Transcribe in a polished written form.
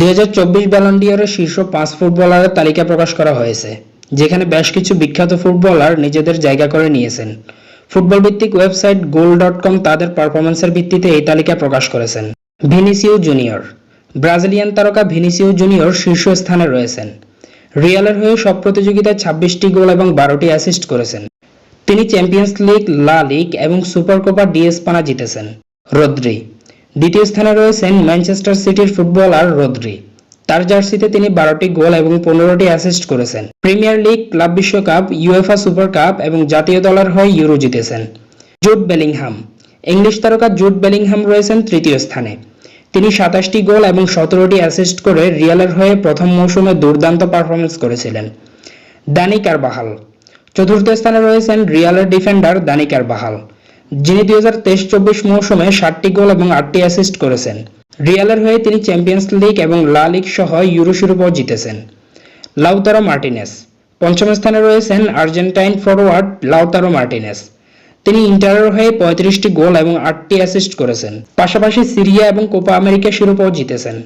2024 Ballon ডি'অরের শীর্ষ 5 ফুটবলারের তালিকা প্রকাশ করা হয়েছে, যেখানে বেশ কিছু বিখ্যাত ফুটবলার নিজেদের জায়গা করে নিয়েছেন। ফুটবল ভিত্তিক ওয়েবসাইট গোল.com তাদের পারফরম্যান্সের ভিত্তিতে এই তালিকা প্রকাশ করেছেন। Vinicius junior. ব্রাজিলিয়ান তারকা ভিনিসিয়াস জুনিয়র শীর্ষ স্থানে রয়েছেন। রিয়ালের হয়ে সব প্রতিযোগিতায় 26টি গোল এবং 12টি অ্যাসিস্ট করেছেন। তিনি চ্যাম্পিয়ন্স লিগ, লা লিগ এবং সুপারকোপা ডি এসপানা জিতেছেন। রদ্রি। দ্বিতীয় স্থানে রয়েছেন ম্যানচেস্টার সিটির ফুটবলার রদ্রি। তার জার্সিতে তিনি 12টি গোল এবং 15টি অ্যাসিস্ট করেছেন। প্রিমিয়ার লিগ, ক্লাব বিশ্বকাপ, ইউএফা সুপার কাপ এবং জাতীয় দলের হয়ে ইউরো জিতেছেন। Jude Bellingham. ইংলিশ তারকা জুড বেলিংহাম রয়েছেন তৃতীয় স্থানে। তিনি 27টি গোল এবং 17টি অ্যাসিস্ট করে রিয়ালের হয়ে প্রথম মৌসুমে দুর্দান্ত পারফরম্যান্স করেছিলেন। দানি কারবাহাল। চতুর্থ স্থানে রয়েছেন রিয়ালের ডিফেন্ডার দানি কারবাহাল, যিনি 2023-24 মৌসুমে 60টি গোল এবং 8টি অ্যাসিস্ট করেছেন। রিয়ালের হয়ে তিনি চ্যাম্পিয়ন্স লিগ এবং লা লিগ সহ ইউরো শিরোপাও জিতেছেন। Lautaro Martinez. পঞ্চম স্থানে রয়েছেন আর্জেন্টাইন ফরওয়ার্ড লাউতারো মার্টিনেস। তিনি ইন্টারের হয়ে 35টি গোল এবং 8টি অ্যাসিস্ট করেছেন। পাশাপাশি সিরিয়া এবং কোপা আমেরিকা শিরোপাও জিতেছেন।